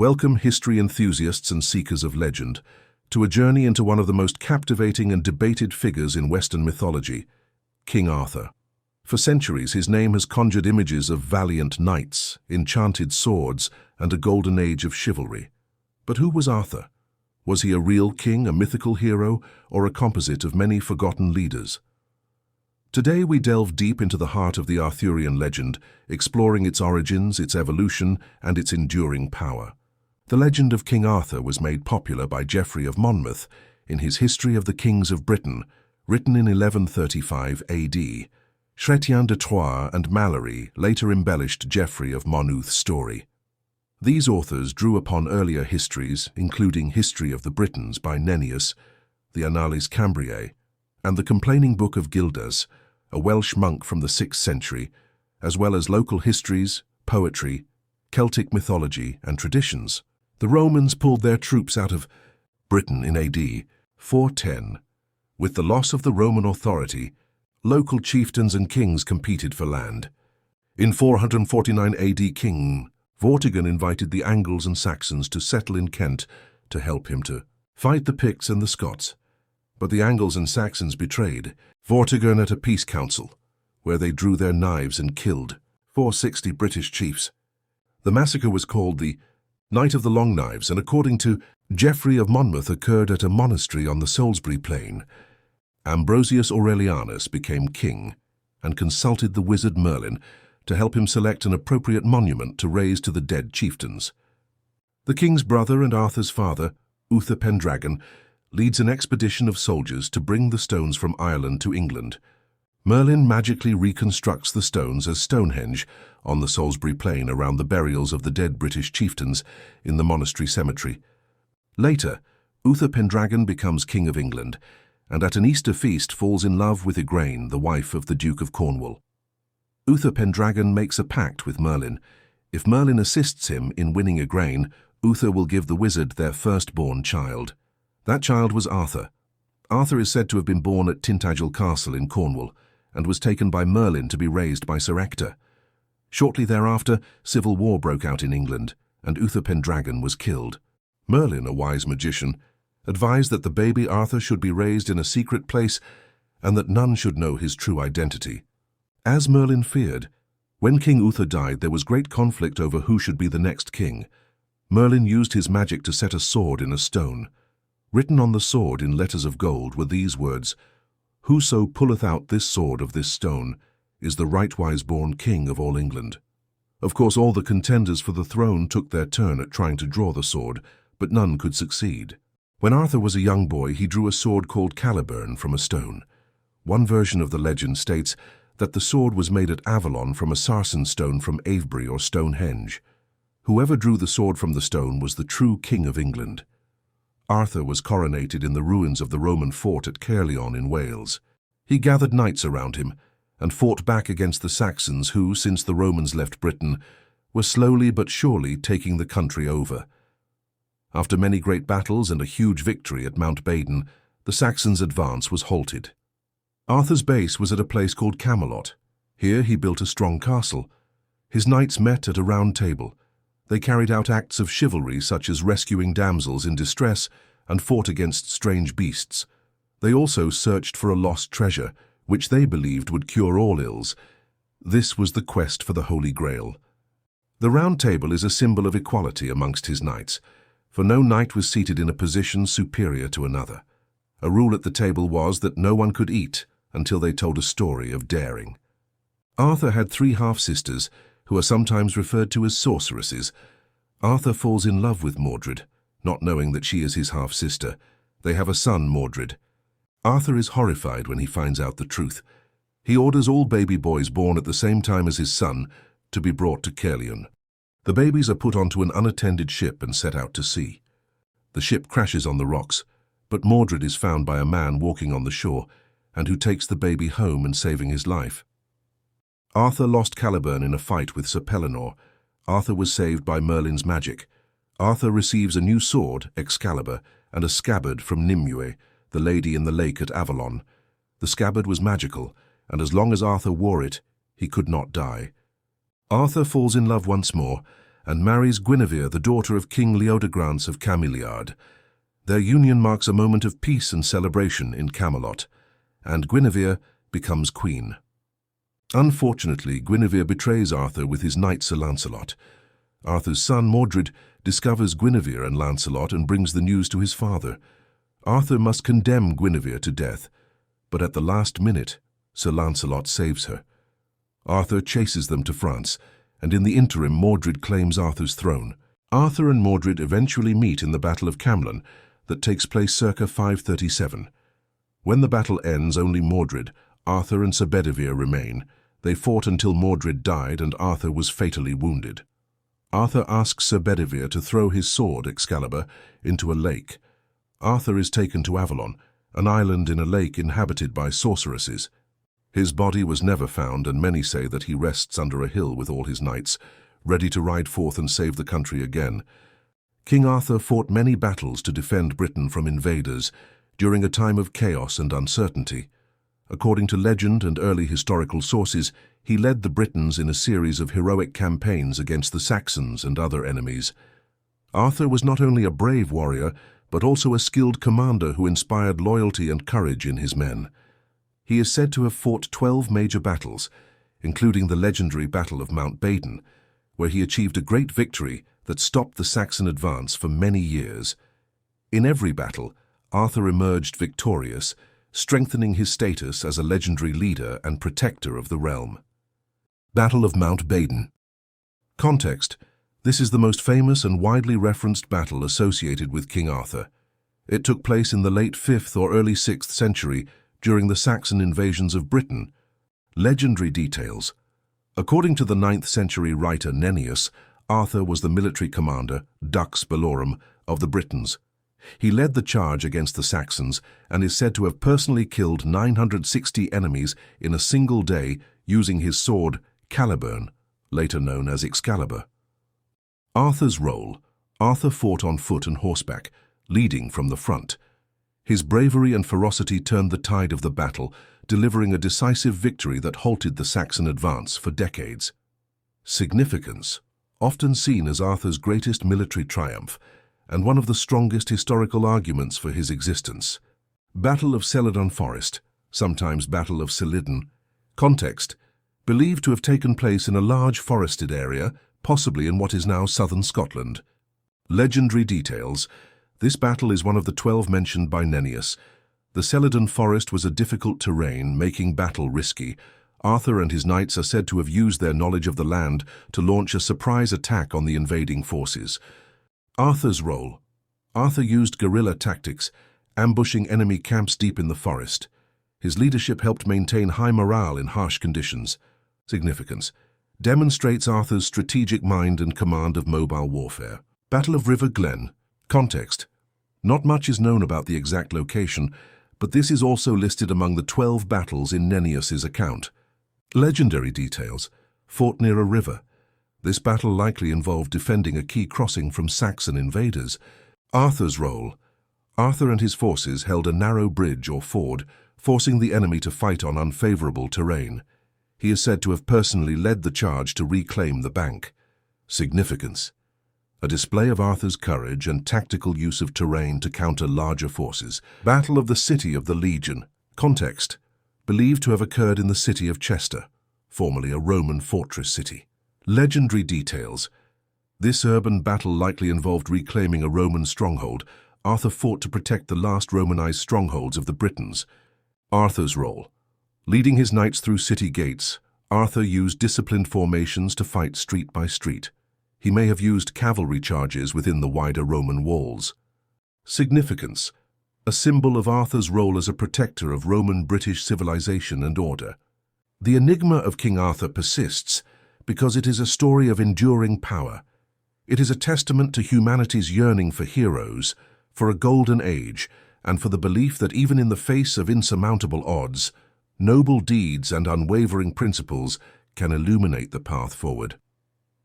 Welcome, history enthusiasts and seekers of legend, to a journey into one of the most captivating and debated figures in Western mythology, King Arthur. For centuries, his name has conjured images of valiant knights, enchanted swords, and a golden age of chivalry. But who was Arthur? Was he a real king, a mythical hero, or a composite of many forgotten leaders? Today we delve deep into the heart of the Arthurian legend, exploring its origins, its evolution, and its enduring power. The legend of King Arthur was made popular by Geoffrey of Monmouth in his History of the Kings of Britain, written in 1135 AD. Chrétien de Troyes and Malory later embellished Geoffrey of Monmouth's story. These authors drew upon earlier histories, including History of the Britons by Nennius, the Annales Cambriae, and the Complaining Book of Gildas, a Welsh monk from the 6th century, as well as local histories, poetry, Celtic mythology, and traditions. The Romans pulled their troops out of Britain in AD 410. With the loss of the Roman authority, local chieftains and kings competed for land. In 449 AD, King Vortigern invited the Angles and Saxons to settle in Kent to help him to fight the Picts and the Scots. But the Angles and Saxons betrayed Vortigern at a peace council, where they drew their knives and killed 460 British chiefs. The massacre was called the Night of the Long Knives, and according to Geoffrey of Monmouth, occurred at a monastery on the Salisbury Plain. Ambrosius Aurelianus became king and consulted the wizard Merlin to help him select an appropriate monument to raise to the dead chieftains. The king's brother and Arthur's father, Uther Pendragon, leads an expedition of soldiers to bring the stones from Ireland to England. Merlin magically reconstructs the stones as Stonehenge on the Salisbury Plain around the burials of the dead British chieftains in the monastery cemetery. Later, Uther Pendragon becomes King of England, and at an Easter feast falls in love with Igraine, the wife of the Duke of Cornwall. Uther Pendragon makes a pact with Merlin. If Merlin assists him in winning Igraine, Uther will give the wizard their firstborn child. That child was Arthur. Arthur is said to have been born at Tintagel Castle in Cornwall, and was taken by Merlin to be raised by Sir Ector. Shortly thereafter, civil war broke out in England, and Uther Pendragon was killed. Merlin, a wise magician, advised that the baby Arthur should be raised in a secret place and that none should know his true identity. As Merlin feared, when King Uther died, there was great conflict over who should be the next king. Merlin used his magic to set a sword in a stone. Written on the sword in letters of gold were these words: "Whoso pulleth out this sword of this stone is the rightwise born king of all England." Of course, all the contenders for the throne took their turn at trying to draw the sword, but none could succeed. When Arthur was a young boy, he drew a sword called Excalibur from a stone. One version of the legend states that the sword was made at Avalon from a sarsen stone from Avebury or Stonehenge. Whoever drew the sword from the stone was the true king of England. Arthur was coronated in the ruins of the Roman fort at Caerleon in Wales. He gathered knights around him and fought back against the Saxons who, since the Romans left Britain, were slowly but surely taking the country over. After many great battles and a huge victory at Mount Badon, the Saxons' advance was halted. Arthur's base was at a place called Camelot. Here he built a strong castle. His knights met at a round table. They carried out acts of chivalry such as rescuing damsels in distress and fought against strange beasts. They also searched for a lost treasure, which they believed would cure all ills. This was the quest for the Holy Grail. The round table is a symbol of equality amongst his knights, for no knight was seated in a position superior to another. A rule at the table was that no one could eat until they told a story of daring. Arthur had 3 half-sisters, who are sometimes referred to as sorceresses. Arthur falls in love with Mordred, not knowing that she is his half-sister. They have a son, Mordred. Arthur is horrified when he finds out the truth. He orders all baby boys born at the same time as his son to be brought to Caerleon. The babies are put onto an unattended ship and set out to sea. The ship crashes on the rocks, but Mordred is found by a man walking on the shore, and who takes the baby home and saving his life. Arthur lost Excalibur in a fight with Sir Pellinore. Arthur was saved by Merlin's magic. Arthur receives a new sword, Excalibur, and a scabbard from Nimue, the lady in the lake at Avalon. The scabbard was magical, and as long as Arthur wore it, he could not die. Arthur falls in love once more, and marries Guinevere, the daughter of King Leodegrance of Camelot. Their union marks a moment of peace and celebration in Camelot, and Guinevere becomes queen. Unfortunately, Guinevere betrays Arthur with his knight Sir Lancelot. Arthur's son Mordred discovers Guinevere and Lancelot and brings the news to his father. Arthur must condemn Guinevere to death, but at the last minute, Sir Lancelot saves her. Arthur chases them to France, and in the interim Mordred claims Arthur's throne. Arthur and Mordred eventually meet in the Battle of Camelot that takes place circa 537. When the battle ends, only Mordred, Arthur and Sir Bedivere remain. They fought until Mordred died and Arthur was fatally wounded. Arthur asks Sir Bedivere to throw his sword, Excalibur, into a lake. Arthur is taken to Avalon, an island in a lake inhabited by sorceresses. His body was never found, and many say that he rests under a hill with all his knights, ready to ride forth and save the country again. King Arthur fought many battles to defend Britain from invaders during a time of chaos and uncertainty. According to legend and early historical sources, he led the Britons in a series of heroic campaigns against the Saxons and other enemies. Arthur was not only a brave warrior, but also a skilled commander who inspired loyalty and courage in his men. He is said to have fought 12 major battles, including the legendary Battle of Mount Badon, where he achieved a great victory that stopped the Saxon advance for many years. In every battle, Arthur emerged victorious, strengthening his status as a legendary leader and protector of the realm. Battle of Mount Badon. Context: this is the most famous and widely referenced battle associated with King Arthur. It took place in the late 5th or early 6th century during the Saxon invasions of Britain. Legendary details. According to the 9th century writer Nennius, Arthur was the military commander, Dux Bellorum, of the Britons. He led the charge against the Saxons and is said to have personally killed 960 enemies in a single day using his sword, Caliburn, later known as Excalibur. Arthur's role. Arthur fought on foot and horseback, leading from the front. His bravery and ferocity turned the tide of the battle, delivering a decisive victory that halted the Saxon advance for decades. Significance. Often seen as Arthur's greatest military triumph, and one of the strongest historical arguments for his existence. Battle of Celadon Forest, sometimes Battle of Celidon. Context: believed to have taken place in a large forested area, possibly in what is now southern Scotland. Legendary details. This battle is one of the 12 mentioned by Nennius. The Celadon Forest was a difficult terrain, making battle risky. Arthur and his knights are said to have used their knowledge of the land to launch a surprise attack on the invading forces. Arthur's role. Arthur used guerrilla tactics, ambushing enemy camps deep in the forest. His leadership helped maintain high morale in harsh conditions. Significance. Demonstrates Arthur's strategic mind and command of mobile warfare. Battle of River Glen. Context. Not much is known about the exact location, but this is also listed among the 12 battles in Nennius's account. Legendary details. Fought near a river. This battle likely involved defending a key crossing from Saxon invaders. Arthur's role. Arthur and his forces held a narrow bridge or ford, forcing the enemy to fight on unfavorable terrain. He is said to have personally led the charge to reclaim the bank. Significance. A display of Arthur's courage and tactical use of terrain to counter larger forces. Battle of the City of the Legion. Context. Believed to have occurred in the city of Chester, formerly a Roman fortress city. Legendary details. This urban battle likely involved reclaiming a Roman stronghold. Arthur fought to protect the last Romanized strongholds of the Britons. Arthur's role. Leading his knights through city gates, Arthur used disciplined formations to fight street by street. He may have used cavalry charges within the wider Roman walls. Significance. A symbol of Arthur's role as a protector of Roman-British civilization and order. The enigma of King Arthur persists because it is a story of enduring power. It is a testament to humanity's yearning for heroes, for a golden age, and for the belief that even in the face of insurmountable odds, noble deeds and unwavering principles can illuminate the path forward.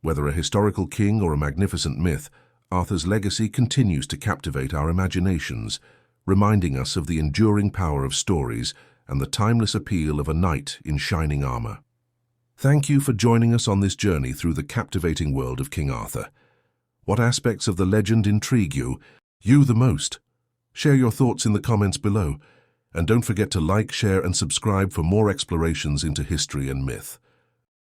Whether a historical king or a magnificent myth, Arthur's legacy continues to captivate our imaginations, reminding us of the enduring power of stories and the timeless appeal of a knight in shining armor. Thank you for joining us on this journey through the captivating world of King Arthur. What aspects of the legend intrigue you the most? Share your thoughts in the comments below, and don't forget to like, share, and subscribe for more explorations into history and myth.